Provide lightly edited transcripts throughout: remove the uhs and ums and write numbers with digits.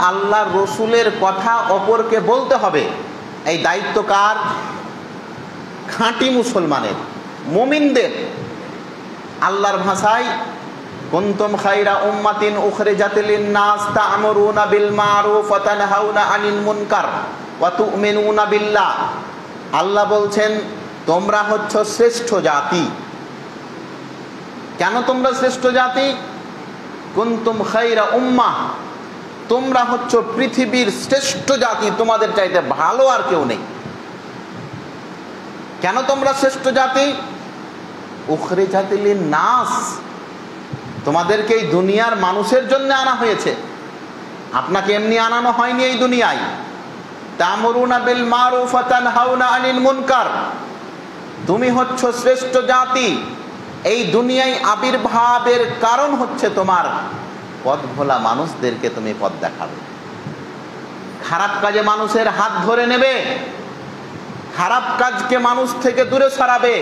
আল্লাহর রসুলের কথা অপরকে বলতে হবে। এই দায়িত্ব কার? খাঁটি মুসলমানের, মুমিনদের। আল্লাহর ভাষায় কুনতুম খায়রা উম্মাতিন উখরিজাত লিন-নাস তা'মুরুনা বিল মা'রুফ ওয়া তানহাউনা আনিল মুনকার ওয়া তু'মিনুনা বিল্লাহ। আল্লাহ বলছেন তোমরা হচ্ছ শ্রেষ্ঠ জাতি। কেন তোমরা শ্রেষ্ঠ জাতি? কুনতুম খায়রা উম্মাহ, তোমরা হচ্ছ পৃথিবীর শ্রেষ্ঠ জাতি, তোমাদের চাইতে ভালো আর কেউ নেই। কেন তোমরা শ্রেষ্ঠ জাতি? উখরিজাত লিন-নাস, তোমাদেরকে এই দুনিয়ার মানুষের জন্য আনা হয়েছে, আপনাকে এমনি আনানো হয়নি এই দুনিয়ায়। তা'মুরুনা বিল মা'রুফ ওয়া তানহাউনা আনিল মুনকার, তুমি হচ্ছ শ্রেষ্ঠ জাতি। এই দুনিয়ায় আবির্ভাবের কারণ হচ্ছে তোমার পথ ভোলা মানুষদেরকে তুমি পথ দেখাবে, খারাপ কাজে মানুষের হাত ধরে নেবে, খারাপ কাজকে মানুষ থেকে দূরে সরাবে,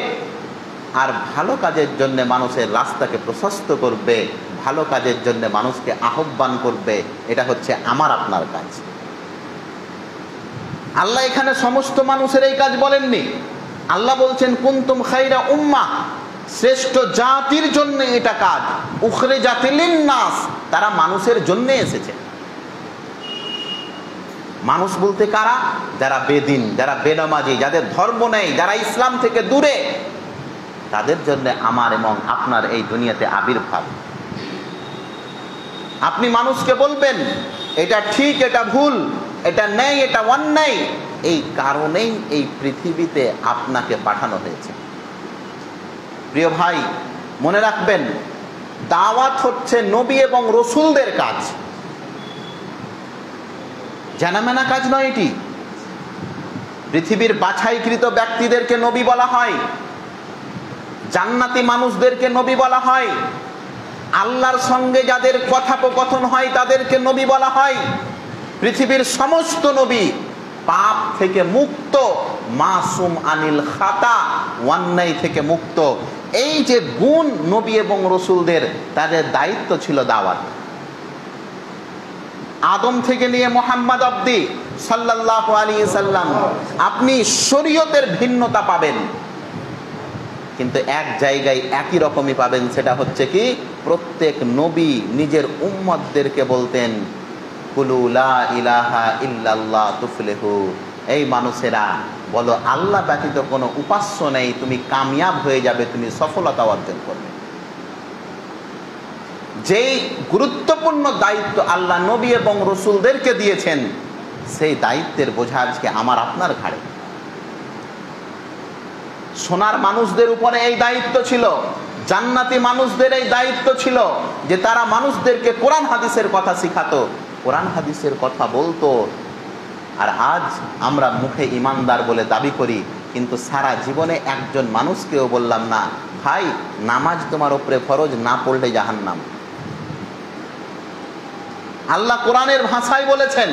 আর ভালো কাজের জন্য মানুষের রাস্তাকে প্রশস্ত করবে, ভালো কাজের জন্য মানুষকে আহ্বান করবে। এটা হচ্ছে আমার আপনার কাজ। আল্লাহ এখানে সমস্ত মানুষের এই কাজ বলেননি। আল্লাহ বলছেন কুনতুম খায়রা উম্মাহ, শ্রেষ্ঠ জাতির জন্য এটা কাজ। উখরিজাত লিন-নাস, তারা মানুষের জন্য এসেছে। মানুষ বলতে কারা? যারা বেদিন, যারা বেনামাজি, যাদের ধর্ম নেই, যারা ইসলাম থেকে দূরে, তাদের জন্য আমার এবং আপনার এই দুনিয়াতে আবির্ভাব। আপনি মানুষকে বলবেন এটা ঠিক, এটা ভুল, এটা নেই, এটা অন্যায়। এই কারণেই এই পৃথিবীতে আপনাকে পাঠানো হয়েছে। প্রিয় ভাই, মনে রাখবেন দাওয়াত হচ্ছে নবী এবং রসুলদের কাজ, জানামেনা কাজ নয় এটি। পৃথিবীর বাছাইকৃত ব্যক্তিদেরকে নবী বলা হয়, জান্নাতি মানুষদেরকে নবী বলা হয়, আল্লাহর সঙ্গে যাদের কথোপকথন হয় তাদেরকে নবী বলা হয়। পৃথিবীর সমস্ত নবী পাপ থেকে মুক্ত, মাসুম আনিল খাতা, অন্যায় থেকে মুক্ত। এই যে গুণ নবী এবং রসুলদের, তাদের দায়িত্ব ছিল দাওয়াত। আদম থেকে নিয়ে মুহাম্মদ অবধি সাল্লাল্লাহু আলাইহি সাল্লাম, আপনি শরীয়তের ভিন্নতা পাবেন, কিন্তু এক জায়গায় একই রকমই পাবেন। সেটা হচ্ছে কি, প্রত্যেক নবী নিজের উম্মতদেরকে বলতেন কুলু লা ইলাহা ইল্লাল্লাহ তুফলিহু, এই মানুষেরা বলো আল্লাহ ব্যতীত কোনো উপাস্য নেই, তুমি কামিয়াব হয়ে যাবে, তুমি সফলতা অর্জন করবে। যেই গুরুত্বপূর্ণ দায়িত্ব আল্লাহ নবী এবং রসুলদেরকে দিয়েছেন, সেই দায়িত্বের বোঝা আজকে আমার আপনার ঘাড়ে। সোনার মানুষদের উপরে এই দায়িত্ব ছিল, জান্নাতি মানুষদের এই দায়িত্ব ছিল যে তারা মানুষদেরকে কোরআন হাদিসের কথা শিখাতো, কোরআন হাদিসের কথা বলতো। আর আজ আমরা মুখে ইমানদার বলে দাবি করি, কিন্তু সারা জীবনে একজন মানুষকেও বললাম না ভাই নামাজ তোমার উপরে ফরজ, না পড়লে জাহান্নাম। আল্লাহ কোরআনের ভাষায় বলেছেন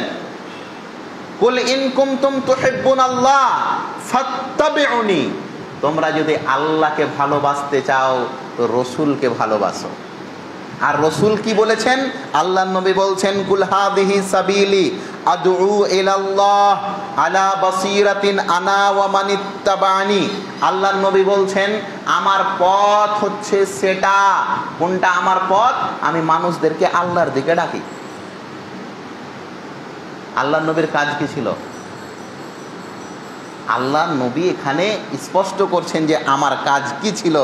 কুল ইন কুনতুম তুহিব্বুনাল্লাহ ফাত্তাবিউনি, তোমরা যদি আল্লাহকে ভালোবাসতে চাও তো রসুলকে ভালোবাসো। আর রসুল কি বলেছেন? আল্লাহ নবী বলছেন কুল হাদিহি সাবিলি আদউ ইলাল্লাহ আলা বাসিরাতিন আনা ওয়া মানিত্তাবানি। আল্লাহ নবী বলছেন আমার পথ হচ্ছে সেটা। কোনটা আমার পথ? আমি মানুষদেরকে আল্লাহর দিকে ডাকি। আল্লাহ নবীর কাজ কি ছিল? আল্লাহ নবী এখানে স্পষ্ট করছেন যে আমার কাজ কি ছিল।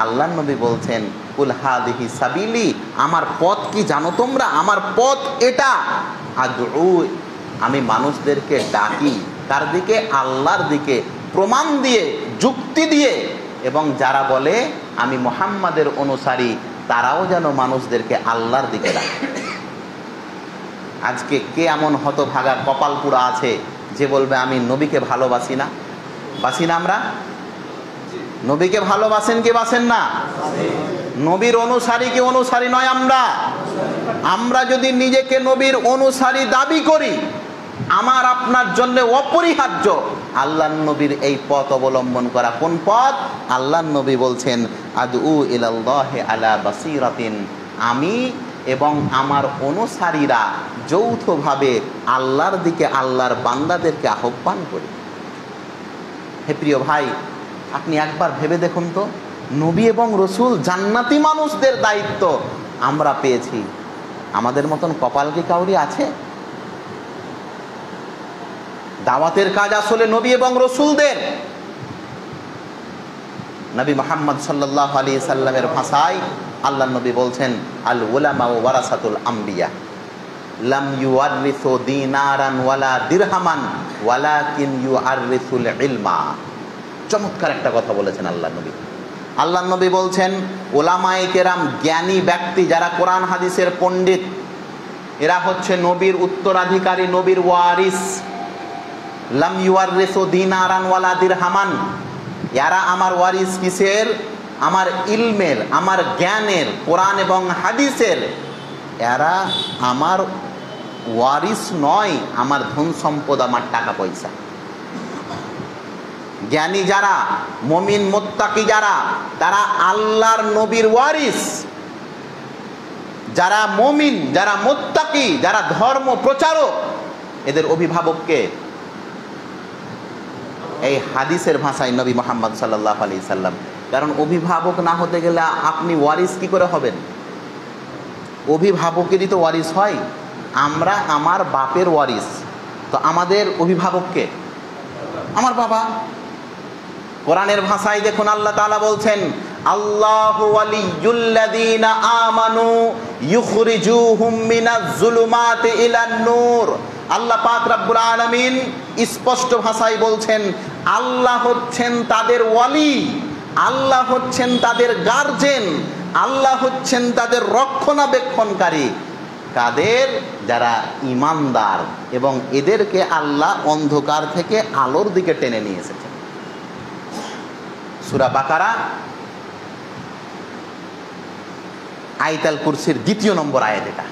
আল্লাহ নবী বলছেন কুল হাদিহি সাবিলি, আমার পথ কি জানো তোমরা? আমার পথ এটা। আদউ, আমি মানুষদেরকে ডাকি তার দিকে, আল্লাহর দিকে, প্রমাণ দিয়ে, যুক্তি দিয়ে। এবং যারা বলে আমি মুহাম্মাদের অনুসারী, তারাও যেন মানুষদেরকে আল্লাহর দিকে ডাকে। আজকে কে এমন হতভাগা কপাল পুরা আছে যে বলবে আমি নবীকে ভালোবাসি না? বাসি না আমরা? নবীকে ভালোবাসেন কি বাসেন না? নবীর অনুসারী কি অনুসারী নয় আমরা? আমরা যদি নিজেকে নবীর অনুসারী দাবি করি, আমার আপনার জন্য অপরিহার্য আল্লাহ নবীর এই পথ অবলম্বন করা। কোন পথ? আল্লাহ নবী বলছেন আদউ ইলাল্লাহি আলা বাসিরাতিন, আমি এবং আমার অনুসারীরা যৌথভাবে আল্লাহর দিকে, আল্লাহর বান্দাদেরকে আহ্বান করি। হে প্রিয় ভাই, আপনি একবার ভেবে দেখুন তো, নবী এবং রসুল জান্নাতি মানুষদের দায়িত্ব আমরা পেয়েছি, আমাদের মতন কপাল কি কাউরি আছে? দাওয়াতের কাজ আসলে নবী এবং রসুলদের। নবী মুহাম্মদ সাল্লাল্লাহু আলাইহি সাল্লামের ভাষায় আল্লাহ নবী বলছেন, আল উলামা ওয়ারাসাতুল আম্বিয়া লাম ইউআররিসু দিনারান ওয়ালা দিরহামান ওয়ালাকিন ইউআররিসুল ইলমা। চমৎকার একটা কথা বলেছেন আল্লাহ নবী। আল্লাহ নবী বলছেন, ওলামায়ে কেরাম, জ্ঞানী ব্যক্তি যারা কোরআন হাদিসের পণ্ডিত, এরা হচ্ছে নবীর উত্তরাধিকারী, নবীর ওয়ারিস। লাম ইউআররিসু দিনারান ওয়ালা দিরহামান, এরা আমার ওয়ারিস কিসের? আমার ইলমের, আমার জ্ঞানের, কোরআন এবং হাদিসের। এরা আমার ওয়ারিস নয়, আমার ধন সম্পদ, আমার টাকা পয়সা। জ্ঞানী যারা, মুমিন মুত্তাকি যারা, তারা আল্লাহর নবীর ওয়ারিস। যারা মুমিন, যারা মুত্তাকি, যারা ধর্ম প্রচারক, এদের অভিভাবককে এই হাদিসের ভাষায় নবী মুহাম্মদ সাল্লাল্লাহু আলাইহি সাল্লাম। কারণ অভিভাবক না হতে গেলে আপনি ওয়ারিস কি করে হবেন? অভিভাবকেরই তো ওয়ারিস হয়। আমরা আমার বাপের ওয়ারিস, তো আমাদের অভিভাবককে আমার বাবা। কোরআনের ভাষায় দেখুন আল্লাহ তাআলা বলছেন, আল্লাহু ওয়ালিয়ুল্লাযীনা আমানু ইউখরিজুহুম মিনাজ যুলুমাতি ইলান নূর। আল্লাহ পাক রব্বুল আলামিন স্পষ্ট ভাষায় বলছেন, আল্লাহ হচ্ছেন তাদের ওয়ালি, আল্লাহ হচ্ছেন তাদের গার্জেন, আল্লাহ হচ্ছেন তাদের রক্ষণাবেক্ষণকারী। কাদের? যারা ঈমানদার, এবং এদেরকে আল্লাহ অন্ধকার থেকে আলোর দিকে টেনে নিয়ে এসেছেন। সূরা বাকারা আয়াতুল কুরসির 2 নম্বর আয়াত এটা।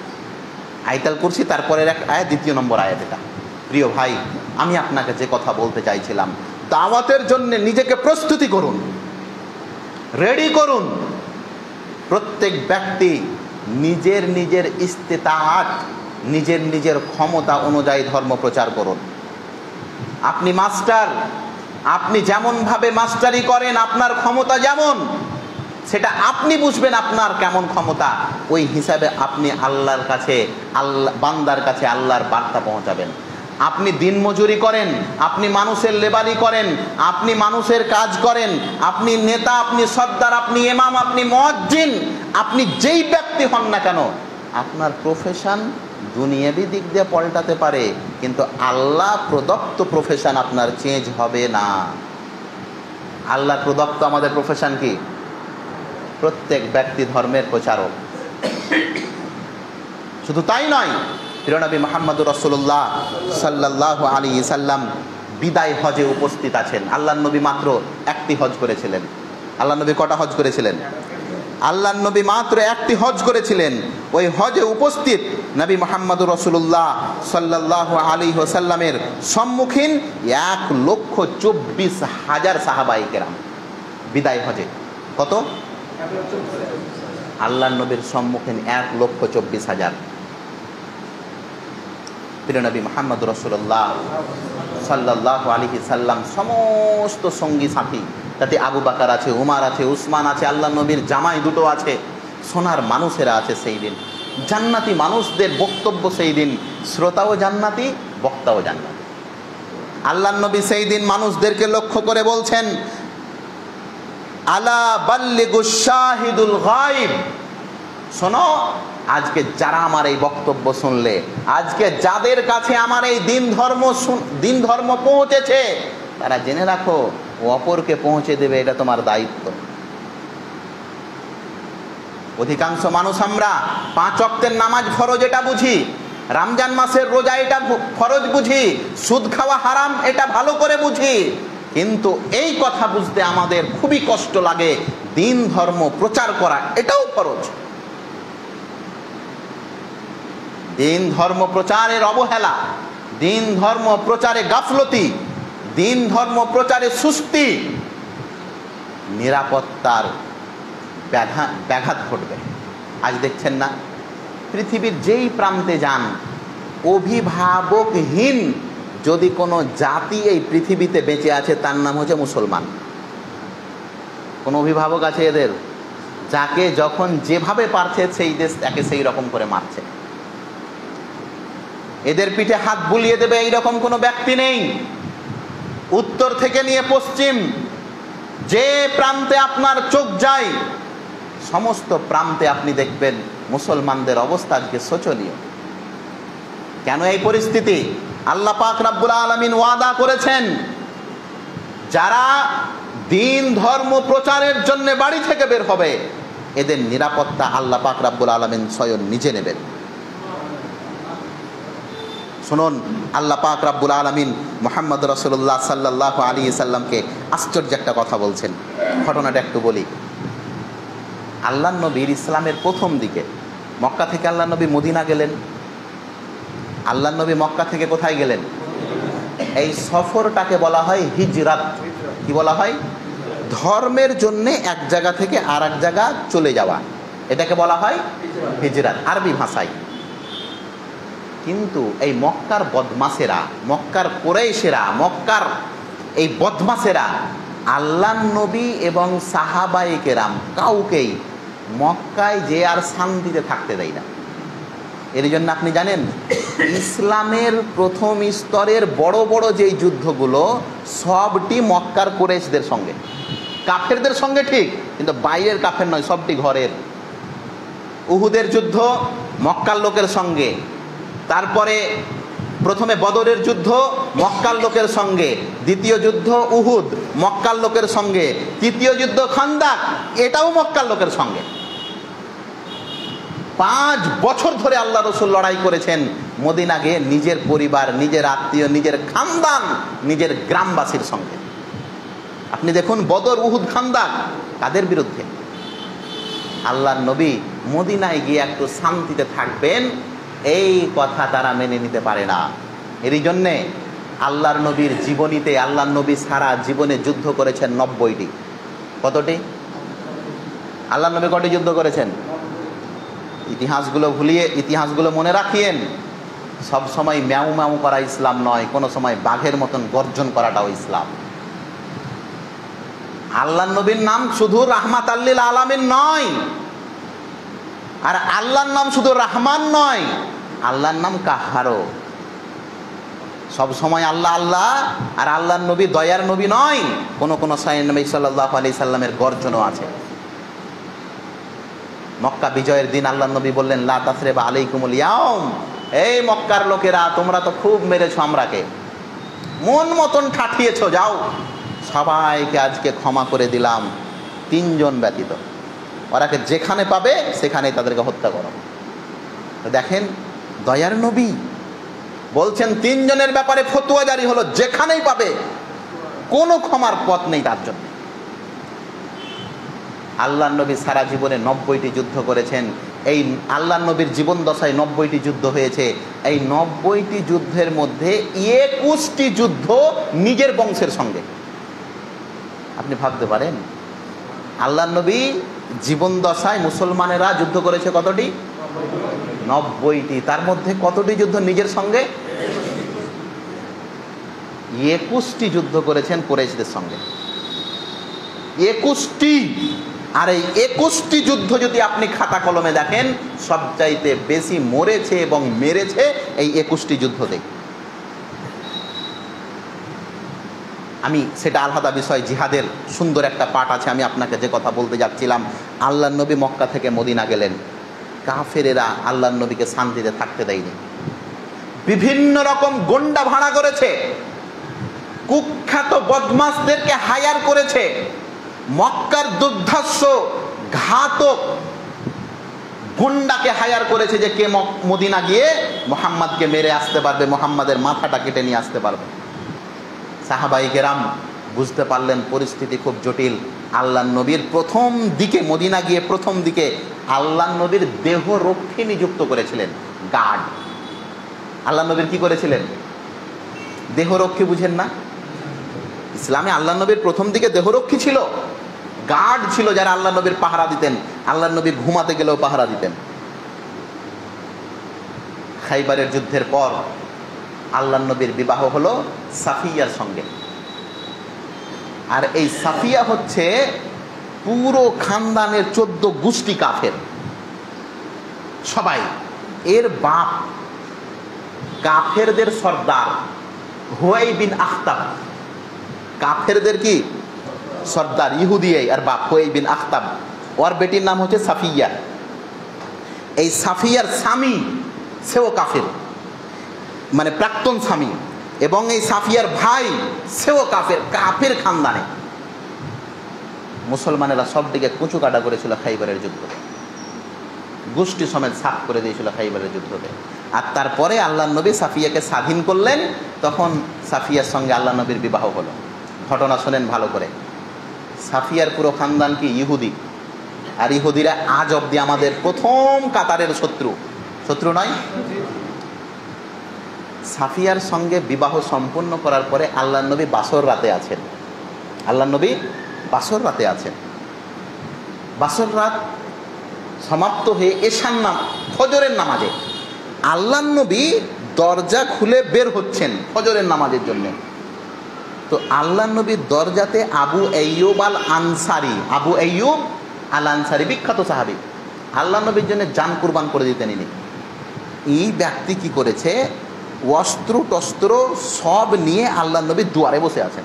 আয়াতুল কুরসি তারপরের এক আয়াত, 2 নম্বর আয়াত এটা। প্রিয় ভাই, আমি আপনাকে যে কথা বলতে চাইছিলাম, দাওয়াতের জন্য নিজেকে প্রস্তুতি করুন, রেডি করুন। প্রত্যেক ব্যক্তি নিজের নিজের ইস্তেতাআত, নিজের নিজের ক্ষমতা অনুযায়ী ধর্ম প্রচার করুন। আপনি মাস্টার, আপনি যেমনভাবে মাস্টারি করেন, আপনার ক্ষমতা যেমন, সেটা আপনি বুঝবেন আপনার কেমন ক্ষমতা। ওই হিসাবে আপনি আল্লাহর কাছে, বান্দার কাছে আল্লাহর বার্তা পৌঁছাবেন। আপনি দিনমজুরি করেন, আপনি মানুষের লেবারি করেন, আপনি মানুষের কাজ করেন, আপনি নেতা, আপনি সর্দার, আপনি ইমাম, আপনি মুয়াজ্জিন, আপনি যেই ব্যক্তি হন না কেন, আপনার প্রফেশন দুনিয়াবি দিক দিয়ে পাল্টাতে পারে, কিন্তু আল্লাহ প্রদত্ত প্রফেশন আপনার চেঞ্জ হবে না। আল্লাহ প্রদত্ত আমাদের প্রফেশন কি? প্রত্যেক ব্যক্তি ধর্মের প্রচারক। শুধু তাই নয়, প্রিয় নবী মুহাম্মদুর রাসূলুল্লাহ সাল্লাল্লাহু আলাইহি সাল্লাম বিদায় হজে উপস্থিত আছেন। আল্লাহর নবী মাত্র একটি হজ করেছিলেন। আল্লাহর নবী কটা হজ করেছিলেন? আল্লাহর নবী মাত্র একটি হজ করেছিলেন। ওই হজে উপস্থিত নবী মুহাম্মদুর রাসূলুল্লাহ সাল্লাল্লাহু আলাইহি ওয়াসাল্লামের সম্মুখীন 1,24,000 সাহাবায়ে কেরাম বিদায় হজে। কত? আল্লাহর নবীর সম্মুখীন 1,24,000। প্রিয় নবী মুহাম্মদ রাসূলুল্লাহ সাল্লাল্লাহু আলাইহি সাল্লাম সমস্ত সঙ্গী সাথী, তাতে আবু বকর আছে, উমর আছে, উসমান আছে, আল্লাহর নবীর জামাই দুটো আছে, সোনার মানুষেরা আছে। সেই দিন জান্নাতি মানুষদের বক্তব্য, সেই দিন শ্রোতাও জান্নাতি, বক্তাও জান্নাতি। আল্লাহর নবী সেই দিন মানুষদেরকে লক্ষ্য করে বলছেন, আলা বাল্লিগুশ শাহিদুল গায়ব। শোনো, আজকে যারা আমার এই বক্তব্য শুনলে, আজকে যাদের কাছে আমার এই দিন ধর্ম পৌঁছেছে, তারা জেনে রাখো, অপরকে পৌঁছে দেবে, এটা তোমার দায়িত্ব। অধিকাংশ মানুষ আমরা 5 ওয়াক্তের নামাজ ফরজ এটা বুঝি, রমজান মাসের রোজা এটা ফরজ বুঝি, সুদ খাওয়া হারাম এটা ভালো করে বুঝি, কিন্তু এই কথা বুঝতে আমাদের খুবই কষ্ট লাগে, দিন ধর্ম প্রচার করা এটাও ফরজ। দিন ধর্ম প্রচারের অবহেলা, দিন ধর্ম প্রচারে গাফলতি, দিন ধর্ম প্রচারে সুস্তি, নিরাপত্তার ব্যাঘাত ঘটবে। আজ দেখছেন না, পৃথিবীর যেই প্রান্তে যান, অভিভাবকহীন যদি কোনো জাতি এই পৃথিবীতে বেঁচে আছে তার নাম হচ্ছে মুসলমান। কোনো অভিভাবক আছে এদের, যাকে যখন যেভাবে পারছে সেই দেশ তাকে সেই রকম করে মারছে। এদের পিঠে হাত বুলিয়ে দেবে এইরকম কোনো ব্যক্তি নেই। উত্তর থেকে নিয়ে পশ্চিম যে প্রান্তে আপনার চোখ যায়, সমস্ত প্রান্তে আপনি দেখবেন মুসলমানদের অবস্থা আজকে শোচনীয়। কেন এই পরিস্থিতি? আল্লাহ পাক রব্বুল আলামিন ওয়াদা করেছেন, যারা দিন ধর্ম প্রচারের জন্য বাড়ি থেকে বের হবে এদের নিরাপত্তা আল্লাহ পাক রব্বুল আলামিন স্বয়ং নিজে নেবেন। শুনুন, আল্লাহ পাক রব্বুল আলামিন মুহাম্মদ রাসূলুল্লাহ সাল্লাল্লাহু আলাইহি সাল্লামকে আশ্চর্য একটা কথা বলছেন। ঘটনাটা একটু বলি। আল্লাহ নবীর ইসলামের প্রথম দিকে মক্কা থেকে আল্লাহ নবী মদিনা গেলেন। আল্লাহ নবী মক্কা থেকে কোথায় গেলেন? এই সফরটাকে বলা হয় হিজরাত। কি বলা হয়? ধর্মের জন্য এক জায়গা থেকে আর এক জায়গা চলে যাওয়া, এটাকে বলা হয় হিজরাত আরবি ভাষায়। কিন্তু এই মক্কার বদমাশেরা, মক্কার কুরাইশেরা, মক্কার এই বদমাশেরা আল্লাহ নবী এবং সাহাবায়ে কেরাম কাউকেই মক্কায় যে আর শান্তিতে থাকতে দেয় না। এর জন্য আপনি জানেন, ইসলামের প্রথম স্তরের বড় বড় যেই যুদ্ধগুলো সবটি মক্কার কুরাইশদের সঙ্গে, কাফেরদের সঙ্গে ঠিক, কিন্তু বাইরের কাফের নয়, সবটি ঘরের। উহুদের যুদ্ধ মক্কার লোকের সঙ্গে, তারপরে প্রথমে বদরের যুদ্ধ মক্কার লোকের সঙ্গে, দ্বিতীয় যুদ্ধ উহুদ মক্কার লোকের সঙ্গে, তৃতীয় যুদ্ধ খান্দাক এটাও মক্কার লোকের সঙ্গে। 5 বছর ধরে আল্লাহ রসুল লড়াই করেছেন মদিনা গিয়ে নিজের পরিবার, নিজের আত্মীয়, নিজের খানদান, নিজের গ্রামবাসীর সঙ্গে। আপনি দেখুন বদর, উহুদ, খান্দাক কাদের বিরুদ্ধে? আল্লাহ নবী মদিনায় গিয়ে একটু শান্তিতে থাকবেন এই কথা তারা মেনে নিতে পারে না। এরই জন্যে আল্লাহর নবীর জীবনীতে আল্লাহর নবী সারা জীবনে যুদ্ধ করেছেন 90টি। কতটি? আল্লাহ নবী কটি যুদ্ধ করেছেন? ইতিহাসগুলো ভুলিয়ে ইতিহাসগুলো মনে রাখিয়েন। সব সময় ম্যাউ ম্যাউ করা ইসলাম নয়, কোনো সময় বাঘের মতন গর্জন করাটাও ইসলাম। আল্লাহ নবীর নাম শুধু রাহমাত লিল আলামিন নয়, আর আল্লাহর নাম শুধু রহমান নয়, আল্লাহর নাম কাহারও। সব সময় আল্লাহ আল্লাহ, আর আল্লাহর নবী দয়ার নবী নয়, কোন কোন সাইয়ের নবী সাল্লাল্লাহু আলাইহি সাল্লামের গর্জনও আছে। মক্কা বিজয়ের দিন আল্লাহ নবী বললেন, লা তাসরিবা আলাইকুমুল ইয়াউম, এই মক্কার লোকেরা তোমরা তো খুব মেরেছো আমরাকে, মন মতন ঠাঠিয়েছো, যাও সবাইকে আজকে ক্ষমা করে দিলাম 3 জন ব্যতীত। ওরাকে যেখানে পাবে সেখানে তাদেরকে হত্যা করো। দেখেন দয়ার নবী বলছেন 3 জনের ব্যাপারে ফতোয়া জারি হলো, যেখানেই পাবে কোনো ক্ষমার পথ নেই তার জন্য। আল্লাহ নবী সারা জীবনে 90টি যুদ্ধ করেছেন। এই আল্লাহ নবীর জীবন দশায় 90টি যুদ্ধ হয়েছে। এই 90টি যুদ্ধের মধ্যে 21টি যুদ্ধ নিজের বংশের সঙ্গে। আপনি ভাবতে পারেন আল্লাহ নবী জীবন দশায় মুসলমানেরা যুদ্ধ করেছে কতটি? 90টি। তার মধ্যে কতটি যুদ্ধ নিজের সঙ্গে? 21টি যুদ্ধ করেছেন কুরাইশদের সঙ্গে, 21টি। আর এই 21টি যুদ্ধ যদি আপনি খাতা কলমে দেখেন, সবচাইতে বেশি মরেছে এবং মেরেছে এই 21টি যুদ্ধতে। আমি সেটা আলাদা বিষয়, জিহাদের সুন্দর একটা পাঠ আছে। আমি আপনাকে যে কথা বলতে যাচ্ছিলাম, আল্লাহ নবী মক্কা থেকে মদিনা গেলেন, কাফেরেরা আল্লাহ নবীকে শান্তিতে থাকতে দেয়নি। বিভিন্ন রকম গন্ডা ভাড়া করেছে, কুখ্যাত বদমাশদেরকে হায়ার করেছে, মক্কার দুর্ধর্ষ ঘাতক গুন্ডাকে হায়ার করেছে যে কে মদিনা গিয়ে মুহাম্মদকে মেরে আসতে পারবে, মুহাম্মাদের মাথাটা কেটে নিয়ে আসতে পারবে। সাহাবায়ে কেরাম বুঝতে পারলেন পরিস্থিতি খুব জটিল। আল্লাহ নবীর প্রথম দিকে মদিনা গিয়ে প্রথম দিকে আল্লাহ নবীর দেহরক্ষী নিযুক্ত করেছিলেন, গার্ড। আল্লাহ নবীর কি করেছিলেন? দেহরক্ষী। বুঝেন না? ইসলামে আল্লাহ নবীর প্রথম দিকে দেহরক্ষী ছিল, গার্ড ছিল যারা আল্লাহ নবীর পাহারা দিতেন। আল্লাহ নবী ঘুমাতে গেলেও পাহারা দিতেন। খাইবারের যুদ্ধের পর আল্লাহর নবীর বিবাহ হলো সাফিয়ার সঙ্গে। আর এই সাফিয়া হচ্ছে পুরো খানদানের 14 গোষ্ঠী কাফের সবাই। এর বাপ কাফেরদের সর্দার হুয়াই বিন আখতাব, কাফেরদের কি সর্দার, ইহুদি। আর বাপ হুয়াই বিন আখতাব, ওর বেটির নাম হচ্ছে সাফিয়া। এই সাফিয়ার স্বামী সেও কাফের, মানে প্রাক্তন স্বামী, এবং এই সাফিয়ার ভাই সেও কাফের, কাফের খানদানে। মুসলমানেরা সব দিকে কুচু কাটা করেছিল খাইবারের যুদ্ধে, গোষ্ঠী সমেত সাফ করে দিয়েছিল খাইবারের যুদ্ধতে। আর তারপরে আল্লাহ নবী সাফিয়াকে স্বাধীন করলেন, তখন সাফিয়ার সঙ্গে আল্লাহ নবীর বিবাহ হলো। ঘটনা শোনেন ভালো করে। সাফিয়ার পুরো খানদান কি ইহুদি, আর ইহুদিরা আজ অব্দি আমাদের প্রথম কাতারের শত্রু, শত্রু নয়। সাফিয়ার সঙ্গে বিবাহ সম্পন্ন করার পরে আল্লাহ নবী বাসর রাতে আছেন, আল্লাহ নবী বাসর রাতে আছেন। বাসর রাত সমাপ্ত হয়ে এশার ফজরের নামাজে আল্লাহ নবী দরজা খুলে বের হচ্ছেন ফজরের নামাজের জন্য। তো আল্লাহ নবীর দরজাতে আবু আইয়ুব আল আনসারি, আবু আইয়ুব আল আনসারি বিখ্যাত সাহাবী, আল্লাহ নবীর জন্য জান কুরবান করে দিতেন ইনি। এই ব্যক্তি কি করেছে, অস্ত্র টস্ত্র সব নিয়ে আল্লাহ নবীর দুয়ারে বসে আছেন।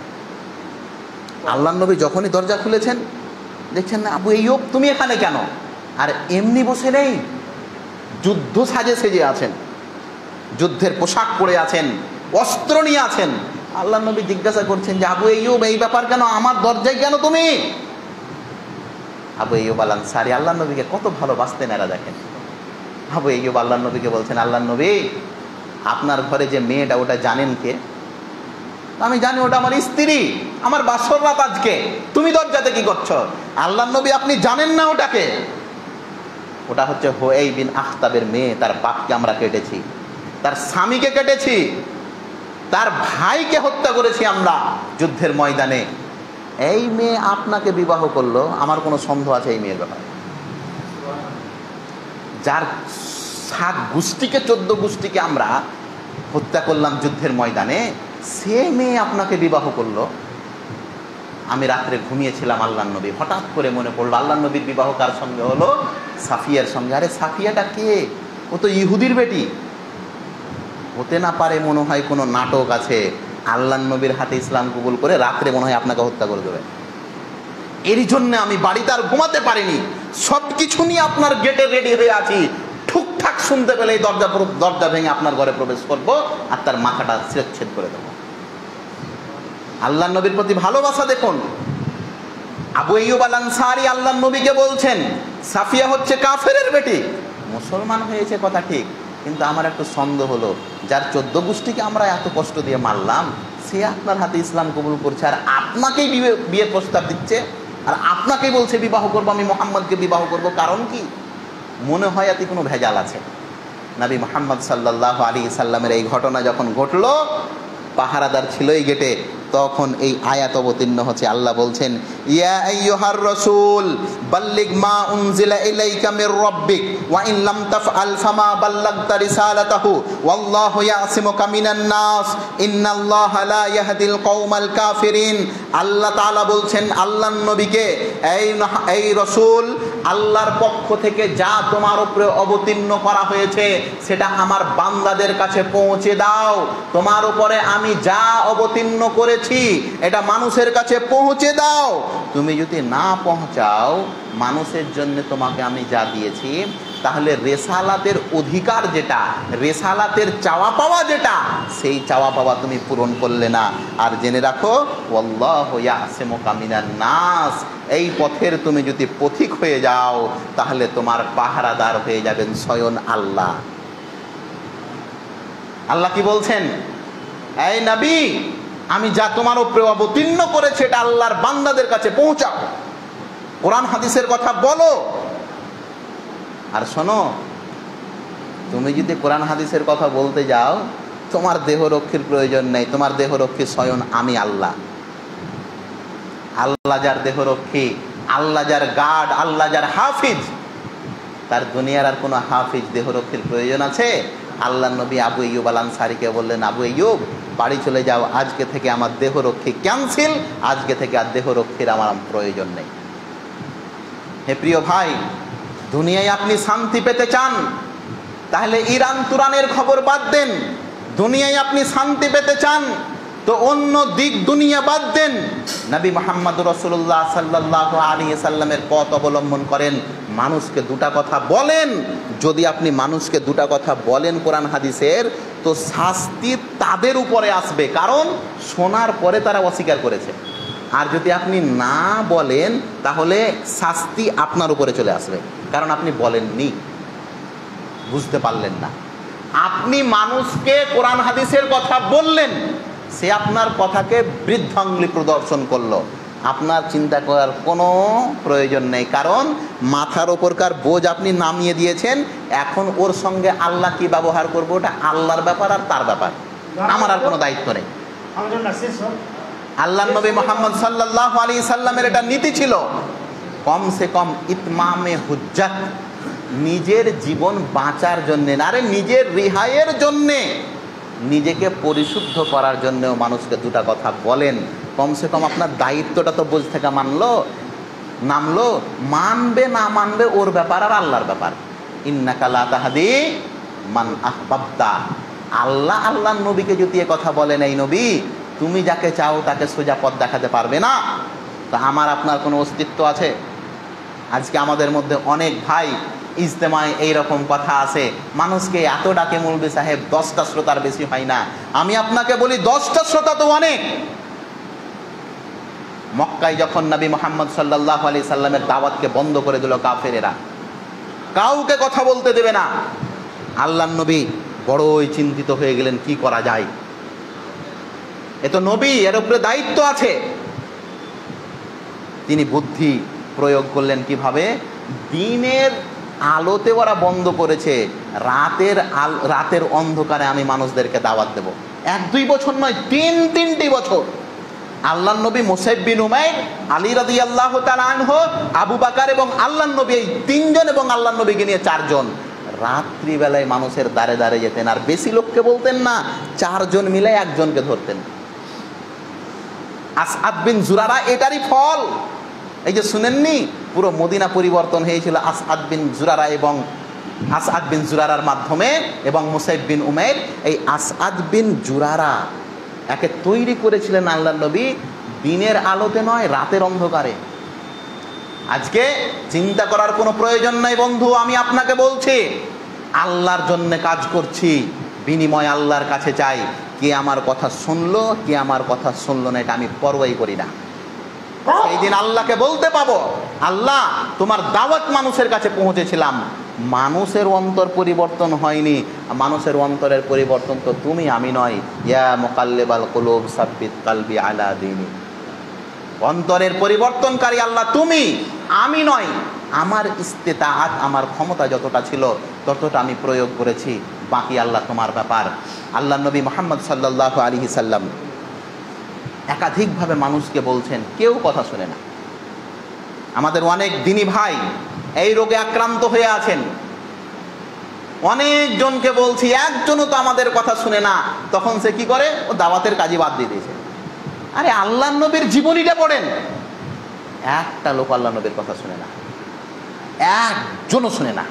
আল্লাহ নবী যখনই দরজা খুলেছেন দেখছেন না, আবু আইয়ুব তুমি এখানে কেন? আর এমনি বসে নেই, যুদ্ধ সাজে সেজে আছেন, যুদ্ধের পোশাক পরে আছেন, অস্ত্র নিয়ে আছেন। আল্লাহ নবী জিজ্ঞাসা করছেন যে আবু আইয়ুব এই ব্যাপার কেন, আমার দরজায় কেন তুমি? আবু আইয়ুব আল আনসারী আল্লাহ নবীকে কত ভালোবাসতেন এরা, দেখেন। আবু আইয়ুব আল্লাহ নবীকে বলছেন, আল্লাহ নবী আপনার ঘরে যে মেয়েটা ওটা জানেন কে? আমি জানি ওটা আমার স্ত্রী, আমার বাসর রাত আজকে, তুমি দরজাতে কি করছো? আল্লাহ নবী আপনি জানেন না ওটাকে? ওটা হচ্ছে হুয়াই বিন আখতাবের মেয়ে, তার বাপকে আমরা কেটেছি, তার স্বামীকে কেটেছি, তার ভাইকে হত্যা করেছি আমরা যুদ্ধের ময়দানে। এই মেয়ে আপনাকে বিবাহ করলো, আমার কোনো সন্দেহ আছে এই মেয়ের ব্যাপারে? যার 7 গোষ্ঠীকে 14 গোষ্ঠীকে আমরা হত্যা করলাম যুদ্ধের ময়দানে, সে মেয়ে আপনাকে বিবাহ করলো। আমি রাত্রে ঘুমিয়েছিলাম, আল্লাহ নবী হঠাৎ করে মনে পড়লো আল্লাহ নবীর বিবাহ কার সঙ্গে হলো? সাফিয়ার সঙ্গে। আরে সাফিয়াটা কে? ও তো ইহুদির বেটি। হতে না পারে মনে হয় কোনো নাটক আছে, আল্লাহ নবীর হাতে ইসলাম কবুল করে রাত্রে মনে হয় আপনাকে হত্যা করে দেবে। এরই জন্য আমি বাড়িতে আর ঘুমাতে পারিনি, সব কিছু নিয়ে আপনার গেটে রেডি হয়ে আছি, ঠুকঠাক শুনতে পেলে এই দরজা ভেঙে আপনার ঘরে প্রবেশ করবো আর তার মাথাটা ছেদ করে দেবো। আল্লাহ নবীর প্রতি ভালোবাসা দেখুন। আবু আইয়ুব আল আনসারী আল্লাহ নবীকে বলছেন সাফিয়া হচ্ছে কাফেরের বেটি, মুসলমান হয়েছে কথা ঠিক, কিন্তু আমার একটু সন্দেহ হলো, যার 14 গোষ্ঠীকে আমরা এত কষ্ট দিয়ে মারলাম, সে আপনার হাতে ইসলাম কবুল করছে আর আপনাকেই বিয়ের প্রস্তাব দিচ্ছে, আর আপনাকেই বলছে বিবাহ করবো, আমি মুহাম্মদকে বিবাহ করব। কারণ কি? মনে হয় এতে কোনো ভেজাল আছে। নবী মুহাম্মদ সাল্লাল্লাহু আলাইহি সাল্লামের এই ঘটনা যখন ঘটলো, পাহারাদার ছিল এই গেটে, তখন এই আয়াত অবতীর্ণ হচ্ছে। আল্লাহ বলছেন, ইয়া আইয়ুহার রাসূল বাল্লিগ মা উনজিলা ইলাইকা মির রাব্বিক ওয়া ইন লাম তাফআল ফামা বাল্লাগতা রিসালাতাহু ওয়াল্লাহু ইয়াসিমুকা মিনান নাস ইন্নাল্লাহা লা ইয়াহদিল কওমাল কাফিরিন। আল্লাহ তাআলা বলছেন আল্লাহর নবীকে, এই রাসূল, আল্লাহর পক্ষ থেকে যা তোমার উপরে অবতীর্ণ করা হয়েছে সেটা আমার বান্দাদের কাছে পৌঁছে দাও। তোমার উপরে আমি যা অবতীর্ণ করেছি এটা মানুষের কাছে পৌঁছে দাও। তুমি যদি না পৌঁছাও, মানুষের জন্য তোমাকে আমি যা দিয়েছি, তাহলে রেসালাতের অধিকার যেটা, রেসালাতের চাওয়া পাওয়া যেটা, সেই চাওয়া পাওয়া তুমি পূরণ করলে না। আর জেনে রাখো, ওয়াল্লাহু ইয়াসিমুকা মিনান নাস, এই পথের তুমি যদি পথিক হয়ে যাও, তাহলে তোমার পাহারাদার হয়ে যাবেন স্বয়ং আল্লাহ। আল্লাহ কি বলছেন? এই নবী, আমি যা তোমার উপরে অবতীর্ণ করেছে এটা আল্লাহর বান্দাদের কাছে পৌঁছাও, কোরআন হাদিসের কথা বলো। আর শোনো, তুমি যদি কোরআন হাদিসের কথা বলতে যাও, তোমার দেহরক্ষীর প্রয়োজন নেই, তোমার দেহরক্ষী স্বয়ং আমি আল্লাহ। আল্লাহ যার দেহরক্ষী, আল্লাহ যার গার্ড, আল্লাহ যার হাফিজ, তার দুনিয়ার আর কোনো হাফিজ দেহরক্ষীর প্রয়োজন আছে? আল্লাহ নবী আবু আইয়ুব আল আনসারীকে বললেন, আবু আইয়ুব বাড়ি চলে যাও, আজকে থেকে আমার দেহরক্ষী ক্যান্সেল, আজকে থেকে আর দেহরক্ষীর আমার প্রয়োজন নেই। হে প্রিয় ভাই, দুনিয়ায় আপনি শান্তি পেতে চান, তাহলে ইরান তুরানের খবর বাদ দেন। দুনিয়ায় আপনি শান্তি পেতে চান তো অন্য দিক দুনিয়া বাদ দেন। নবী মুহাম্মদ রাসূলুল্লাহ সাল্লাল্লাহু আলাইহি সাল্লামের পথ অবলম্বন করেন, মানুষকে দুটা কথা বলেন। যদি আপনি মানুষকে দুটা কথা বলেন কোরআন হাদিসের, তো শাস্তি তাদের উপরে আসবে, কারণ শোনার পরে তারা অস্বীকার করেছে। আর যদি আপনি না বলেন তাহলে শাস্তি আপনার উপরে চলে আসবে, কারণ আপনি বলেননি, বুঝতে পারলেন না। আপনি মানুষকে কোরআন হাদিসের কথা বললেন, সে আপনার কথাকে বৃদ্ধাঙ্গুলি প্রদর্শন করলো, আপনার চিন্তা করার কোনো প্রয়োজন নেই, কারণ মাথার ওপরকার বোঝ আপনি নামিয়ে দিয়েছেন। এখন ওর সঙ্গে আল্লাহ কি ব্যবহার করবো ওটা আল্লাহর ব্যাপার আর তার ব্যাপার, আমার আর কোনো দায়িত্ব নেই। আল্লাহ নবী মুহাম্মদ সাল্লাল্লাহু আলাইহি সাল্লামের এটা নীতি ছিল, কমসে কম ইতমামে হুজ্জাত, নিজের জীবন বাঁচার জন্যে না, আরে নিজের রিহাইয়ের জন্যে, নিজেকে পরিশুদ্ধ করার জন্যেও মানুষকে দুটা কথা বলেন। কমসে কম আপনার দায়িত্বটা তো বোঝ থেকে নামলো। মানবে না মানবে ওর ব্যাপার আর আল্লাহর ব্যাপার। ইন্নাকা লা তাহদি মান আহবাবতা, আল্লাহ নবীকে যদি এ কথা বলেন, এই নবী তুমি যাকে চাও তাকে সোজা পথ দেখাতে পারবে না, তা আমার আপনার কোনো অস্তিত্ব আছে? আজকে আমাদের মধ্যে অনেক ভাই ইজতেমায় এইরকম কথা আছে, মানুষকে এত ডাকে মৌলভী সাহেব 10টা শ্রোতার বেশি হয় না। আমি আপনাকে বলি 10টা শ্রোতা তো অনেক। মক্কায় যখন নবী মুহাম্মদ সাল্লাল্লাহু আলাইহি সাল্লামের দাওয়াতকে বন্ধ করে দিল কাফেরেরা, কাউকে কথা বলতে দেবে না, আল্লাহর নবী বড়ই চিন্তিত হয়ে গেলেন, কি করা যায়। এ তো নবী, এর উপরে দায়িত্ব আছে। তিনি বুদ্ধি প্রয়োগ করলেন কিভাবে? দিনের আলোতে ওরা বন্ধ করেছে, রাতের অন্ধকারে আমি মানুষদেরকে দাওয়াত দেব। 1-2 বছর নয়, 3-3টি বছর। আল্লাহর নবী, মুসাইব বিন উমাইর, আলী রাদিয়াল্লাহু তাআলা আনহু, আবু বকর এবং আল্লাহর নবী, এই 3 জন এবং আল্লাহর নবীকে নিয়ে 4 জন রাত্রিবেলায় মানুষের দ্বারে দ্বারে যেতেন, আর বেশি লোককে বলতেন না, 4 জন মিলে একজনকে ধরতেন। আসআদ বিন জুরারা এটারই ফল। এই যে শুনেননি, পুরো মদিনা পরিবর্তন হয়েছিল আসআদ বিন জুরারার মাধ্যমে, এবং মুসাইব বিন উমাইর। এই আসআদ বিন জুরারা একে তৈরি করেছিলেন আল্লাহর নবী, দিনের আলোতে নয়, রাতের অন্ধকারে। আজকে চিন্তা করার কোনো প্রয়োজন নাই বন্ধু, আমি আপনাকে বলছি, আল্লাহর জন্য কাজ করছি, বিনিময় আল্লাহর কাছে চাই। কে আমার কথা শুনলো, কে আমার কথা শুনলো না, এটা আমি পরোয়াই করি না। সেই দিন আল্লাহকে বলতে পাবো, আল্লাহ তোমার দাওয়াত মানুষের কাছে পৌঁছেছিলাম, মানুষের অন্তর পরিবর্তন হয়নি, মানুষের অন্তরের পরিবর্তন তো তুমি, আমি নয়। ইয়া মুকাল্লিবাল কুলুব সাব্বিত কলবি আলা দীনিক, অন্তরের পরিবর্তনকারী আল্লাহ তুমি, আমি নয়। আমার ইস্তেতাআত, আমার ক্ষমতা যতটা ছিল ততটা আমি প্রয়োগ করেছি, বাকি আল্লাহ তোমার ব্যাপার। আল্লাহ নবী মুহাম্মদ সাল্লাল্লাহু আলাইহি সাল্লাম একাধিকভাবে মানুষকে বলছেন, কেউ কথা শোনে না। আমাদের অনেক দিনী ভাই এই রোগে আক্রান্ত হয়ে আছেন, অনেকজনকে বলছি, একজনও তো আমাদের কথা শুনে না। তখন সে কি করে? ও দাওয়াতের কাজই বাদ দিয়ে দিয়েছে। আরে আল্লাহর নবীর জীবনীটা পড়েন, একটা লোক আল্লাহ নবীর কথা শুনে না, একজনও শুনে না।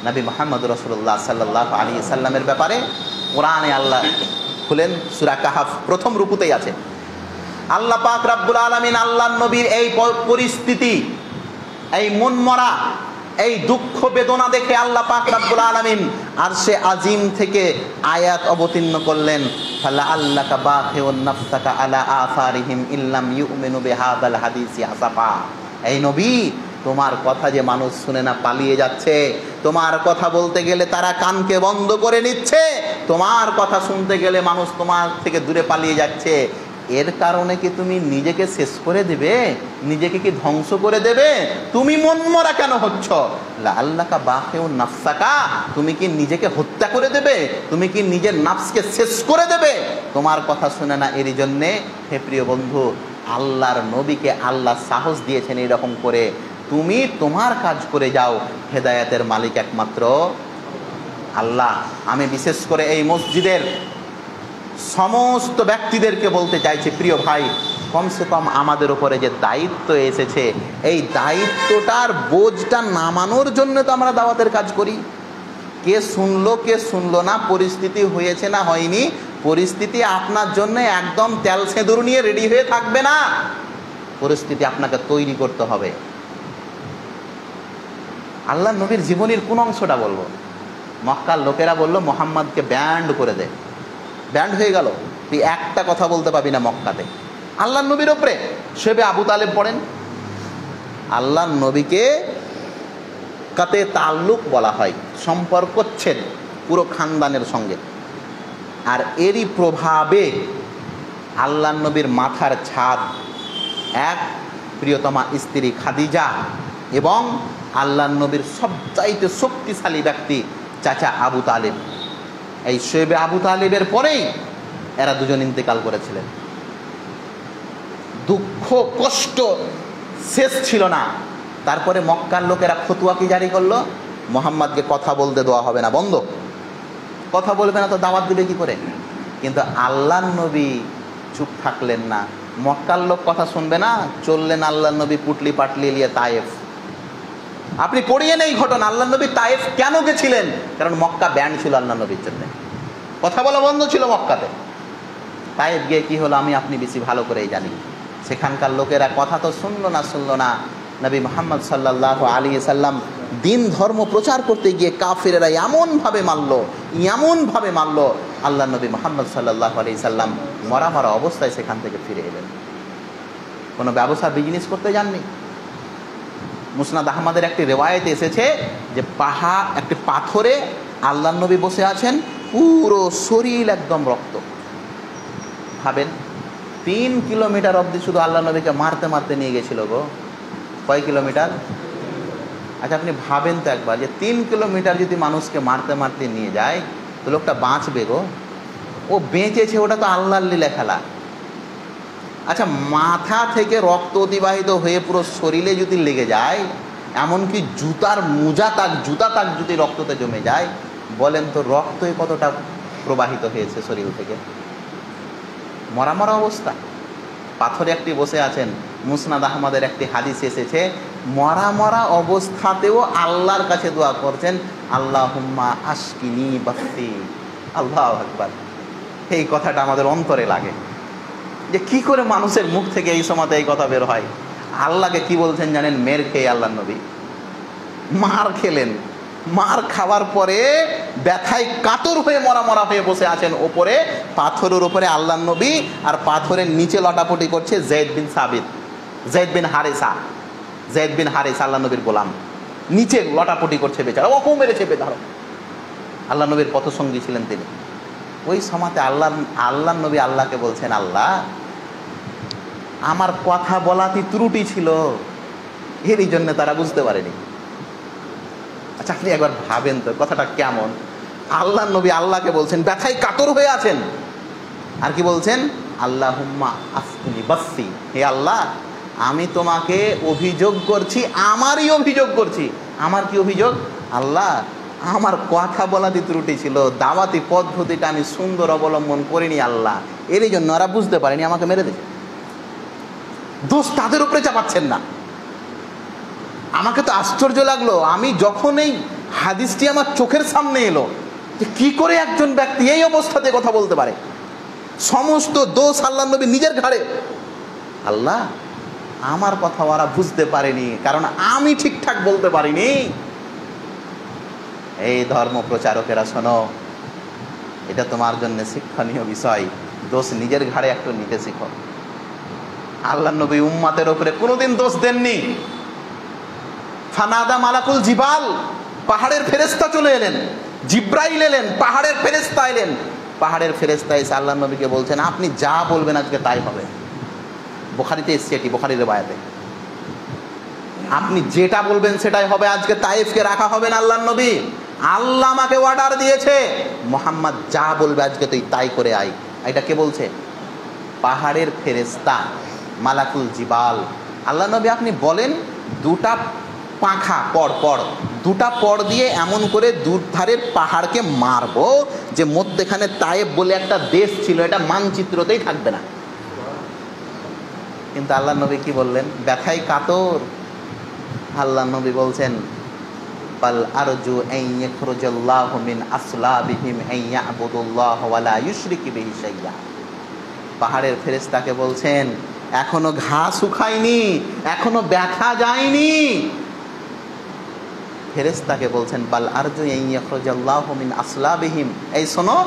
নবী মুহাম্মদ রাসূলুল্লাহ সাল্লাল্লাহু আলাইহি সাল্লামের ব্যাপারে কোরআনে আল্লাহ খুলেন, সূরা কাহাফ প্রথম রুকুতেই আছে। আল্লাহ পাক রব্বুল আলামিন আল্লাহর নবীর এই পরিস্থিতি, এই মনমরা, এই দুঃখ বেদনা দেখে আল্লাহ পাক রব্বুল আলামিন আরশে আজিম থেকে আয়াত অবতীর্ণ করলেন, ফালা আল্লাকা বাখিউন নাফসাকা আলা আসারিহিম ইল্লাম ইউমিনু বিহাদাল হাদিসি আসাফা। এই নবী, তোমার কথা যে মানুষ শুনে না, পালিয়ে যাচ্ছে। তোমার কথা বলতে গেলে তারা কানকে বন্ধ করে নিচ্ছে, তোমার কথা শুনতে গেলে মানুষ তোমার থেকে দূরে পালিয়ে যাচ্ছে। এর কারণে কি তুমি নিজেকে শেষ করে দেবে? নিজেকে কি ধ্বংস করে দেবে? তুমি মনমরা কেন হচ্ছ? লাআল্লাকা বাখিউন নাফসাকা, তুমি কি নিজেকে হত্যা করে দেবে? তুমি কি নিজের নাফসকে শেষ করে দেবে তোমার কথা শুনে না? এরই জন্যে হে প্রিয় বন্ধু, আল্লাহর নবীকে আল্লাহ সাহস দিয়েছেন এরকম করে, তুমি তোমার কাজ করে যাও, হেদায়েতের মালিক একমাত্র আল্লাহ, আমি বিশেষ করে এই মসজিদের সমস্ত ব্যক্তিদেরকে বলতে চাইছি, প্রিয় ভাই, কমসে কম আমাদের উপরে যে দায়িত্ব এসেছে, এই দায়িত্বটার বোঝটা নামানোর জন্য তো আমরা দাওয়াতের কাজ করি। কে শুনলো না, পরিস্থিতি হয়েছে না হয়নি, পরিস্থিতি আপনার জন্য একদম তেল সেঁদুর নিয়ে রেডি হয়ে থাকবে না, পরিস্থিতি আপনাকে তৈরি করতে হবে। আল্লাহ নবীর জীবনীর কোন অংশটা বলবো? মক্কার লোকেরা বলল মোহাম্মদকে ব্যান্ড করে দে। ব্যান্ড হয়ে গেল, তুই একটা কথা বলতে পাবি না মক্কাতে। আল্লাহ নবীর ওপরে শোয়েবে আবু তালেব পড়েন। আল্লাহ নবীকে কাতে তাল্লুক বলা হয়, সম্পর্কচ্ছেদ পুরো খানদানের সঙ্গে। আর এরই প্রভাবে আল্লাহ নবীর মাথার ছাদ এক প্রিয়তমা স্ত্রী খাদিজা এবং আল্লাহ নবীর সবচাইতে শক্তিশালী ব্যক্তি চাচা আবু তালেব। এই শোয়েবে আবু তালেবের পরেই এরা দুজন ইন্তেকাল করেছিলেন। দুঃখ কষ্ট শেষ ছিল না। তারপরে মক্কার লোকেরা ফতুয়া কি জারি করলো? মোহাম্মদকে কথা বলতে দেওয়া হবে না, বন্ধ। কথা বলবে না তো দাওয়াত দিবে কি করে? কিন্তু আল্লাহ নবী চুপ থাকলেন না। মক্কার লোক কথা শুনবে না, চললেন আল্লাহ নবী পুটলি পাটলি নিয়ে তায়েফ। আপনি পড়িয়ে নেই ঘটনা, আল্লাহ নবী তায়েফ কেন গেছিলেন? কারণ মক্কা ব্যান্ড ছিল আল্লাহ নবীর জন্য, কথা বলা বন্ধ ছিল মক্কাতে। তায়েফ গিয়ে কি হলো আমি আপনি বেশি ভালো করেই জানি। সেখানকার লোকেরা কথা তো শুনলো না। নবী মুহাম্মদ সাল্লাল্লাহু আলাইহি সাল্লাম দিন ধর্ম প্রচার করতে গিয়ে কাফিরেরা এমনভাবে মারল, আল্লাহ নবী মুহাম্মদ সাল্লাল্লাহু আলাইহি সাল্লাম মরা অবস্থায় সেখান থেকে ফিরে এলেন। কোনো ব্যবসা বিজনেস করতে যাননি। মুসনাদ আহমদের একটি রেওয়ায়েতে এসেছে যে একটি পাথরে আল্লাহ নবী বসে আছেন, পুরো শরীর একদম রক্ত। ভাবেন 3 কিলোমিটার অবধি শুধু আল্লাহ নবীকে মারতে নিয়ে গেছিল গো। কয় কিলোমিটার? আচ্ছা আপনি ভাবেন তো একবার, যে 3 কিলোমিটার যদি মানুষকে মারতে নিয়ে যায় তো লোকটা বাঁচবে গো? ও বেঁচেছে, ওটা তো আল্লাহর লীলা খেলা। আচ্ছা মাথা থেকে রক্ত অতিবাহিত হয়ে পুরো শরীরে যদি লেগে যায়, এমনকি জুতার জুতা তাক যদি রক্ততে জমে যায়, বলেন তো রক্তই কতটা প্রবাহিত হয়েছে শরীর থেকে। মরা অবস্থা, পাথরে একটি বসে আছেন। মুসনাদ আহমদের একটি হাদিস এসেছে, মরা অবস্থাতেও আল্লাহর কাছে দোয়া করছেন, আল্লাহুম্মা আশকিনি বাস্তি। আল্লাহু আকবার। এই কথাটা আমাদের অন্তরে লাগে যে কি করে মানুষের মুখ থেকে এই সময়তে এই কথা বের হয়। আল্লাহকে কি বলছেন জানেন? মের খেয়ে আল্লাহ নবী মার খেলেন। মার খাওয়ার পরে ব্যথায় কাতর হয়ে মরা হয়ে বসে আছেন ওপরে, পাথরের উপরে আল্লাহ নবী, আর পাথরের নিচে লটাপটি করছে যায়েদ বিন হারিসা আল্লাহ নবীর গোলাম। নিচে লটাপটি করছে বেচারা, ওকে মেরেছে বেচারা। আল্লাহ নবীর পথসঙ্গী ছিলেন তিনি। ওই সময়তে আল্লাহ নবী আল্লাহকে বলছেন, আল্লাহ আমার কথা বলাতে ত্রুটি ছিল, এরই জন্য তারা বুঝতে পারেনি। আচ্ছা আপনি একবার ভাবেন তো কথাটা কেমন। আল্লাহ নবী আল্লাহকে বলছেন, ব্যথায় কাতর হয়ে আছেন, আর কি বলছেন? আল্লাহুম্মা আসকুনি বাসি। হে আল্লাহ, আমি তোমাকে অভিযোগ করছি, আমারই অভিযোগ করছি। আমার কি অভিযোগ? আল্লাহ আমার কথা বলাতে ত্রুটি ছিল, দাওয়াতি পদ্ধতিটা আমি সুন্দর অবলম্বন করিনি আল্লাহ, এরই জন্য ওরা বুঝতে পারেনি, আমাকে মেরে দিয়েছে। দোষ তাদের উপরে চাপাচ্ছেন না। আমাকে তো আশ্চর্য লাগলো, আমি যখন এই হাদিসটি আমার চোখের সামনে এলো, যে কি করে একজন ব্যক্তি এই অবস্থাতে কথা বলতে পারে। সমস্ত দোষ আল্লাহ নবী নিজের ঘাড়ে। আল্লাহ আমার কথা ওরা বুঝতে পারেনি, কারণ আমি ঠিকঠাক বলতে পারিনি। এই ধর্ম প্রচারকেরা শোনো, এটা তোমার জন্য শিক্ষণীয় বিষয়। দোষ নিজের ঘাড়ে একটু নিতে শিখো। আল্লাহ নবী উম্মাতের উপরে কোনোদিন দোষ দেননি। ফানাদা মালাকুল জিবাল, পাহাড়ের ফেরেশতা চলে এলেন, জিব্রাইল এলেন, পাহাড়ের ফেরেশতা এলেন। পাহাড়ের ফেরেশতা এসে আল্লাহ নবীকে বলছেন, আপনি যা বলবেন আজকে তাই হবে। বুখারীতে এসছে এটি, বুখারীর রিওয়ায়াতে, আপনি যেটা বলবেন সেটাই হবে। আজকে তায়েফকে রাখা হবে না আল্লাহ নবী। আল্লাহ আমাকে অর্ডার দিয়েছে, মুহাম্মদ যা বলবে আজকে তুই তাই করে আয়। এটা কে বলছে? পাহাড়ের ফেরেশতা মালাকুল জিবাল। আল্লাহ নবী আপনি বলেন, দুটা পাখা পর দুটা পর দিয়ে এমন করে দুধারের পাহাড়কে মারবো যে মধ্যেখানে তায়েব বলে একটা দেশ ছিল, এটা মানচিত্রতেই থাকবে না। কিন্তু আল্লাহ নবী কি বললেন? ব্যথায় কাতর আল্লাহ নবী বলছেন, বাল আরজু আন ইয়াখরুজাল্লাহু মিন আসলাবিহিম আন ইয়াবুদুল্লাহ ওয়া লা ইউশরিকু বিহি শাইয়্যা। পাহাড়ের ফেরেশতাকে বলছেন, এখনো ঘা শুকায়নি, এখনো ব্যথা যায়নি। ফেরেশতাকে বলছেন, বাল আরজু আন ইয়াখরুজাল্লাহু মিন আসলাবিহিম, এই শোনো,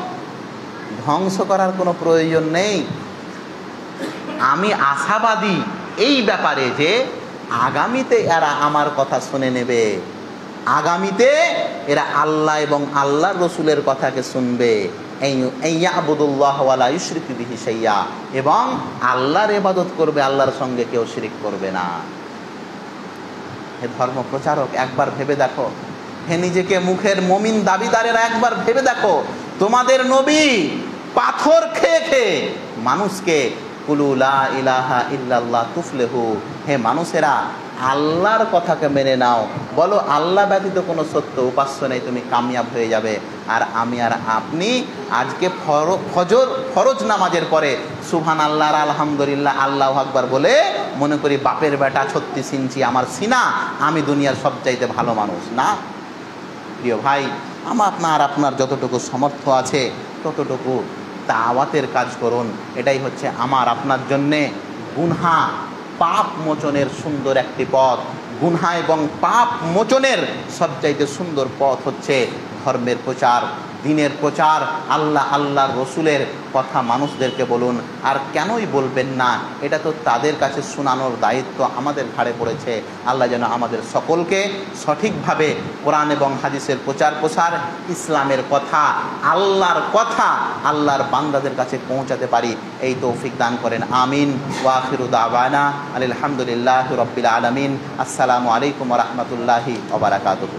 ধ্বংস করার কোনো প্রয়োজন নেই। আমি আশাবাদী এই ব্যাপারে যে আগামীতে এরা আমার কথা শুনে নেবে, আগামীতে এরা আল্লাহ এবং আল্লাহর রসুলের কথাকে শুনবে, এবং আল্লাহর ইবাদত করবে, আল্লাহর সঙ্গে কেউ শিরিক করবে না। হে ধর্ম প্রচারক, একবার ভেবে দেখো। হে নিজেকে মুখের মুমিন দাবিদারেরা, একবার ভেবে দেখো, তোমাদের নবী পাথর খেয়ে খেয়ে মানুষকে কুলু লা ইলাহা ইল্লাল্লাহ তুফলিহু, হে মানুষেরা আল্লাহর কথাকে মেনে নাও, বলো আল্লাহ ব্যতীত কোনো সত্য উপাস্য নেই, তুমি কামিয়াব হয়ে যাবে। আর আমি আর আপনি আজকে ফরজ নামাজের পরে সুবহান আল্লাহ আলহামদুলিল্লাহ আল্লাহু আকবার বলে মনে করি বাপের বেটা 36 ইঞ্চি আমার সিনা, আমি দুনিয়ার সবচাইতে ভালো মানুষ। না প্রিয় ভাই, আপনার যতটুকু সামর্থ্য আছে ততটুকু দাওয়াতের কাজ করুন। এটাই হচ্ছে আমার আপনার জন্যে গুনহা পাপ মোচনের সুন্দর একটি পথ। গুনহা এবং পাপ মোচনের সবচাইতে সুন্দর পথ হচ্ছে ধর্মের প্রচার, দ্বীনের প্রচার। আল্লাহর রসুলের কথা মানুষদেরকে বলুন। আর কেনই বলবেন না, এটা তো তাদের কাছে শোনানোর দায়িত্ব আমাদের ঘাড়ে পড়েছে। আল্লাহ যেন আমাদের সকলকে সঠিকভাবে কোরআন এবং হাদিসের প্রচার প্রসার, ইসলামের কথা, আল্লাহর কথা আল্লাহর বান্দাদের কাছে পৌঁছাতে পারি, এই তৌফিক দান করেন। আমিন। ওয়া আখিরু দাওয়ানা আলহামদুলিল্লাহি রাব্বিল আলামিন। আসসালামু আলাইকুম ওয়া রাহমাতুল্লাহি ওয়া বারাকাতুহু।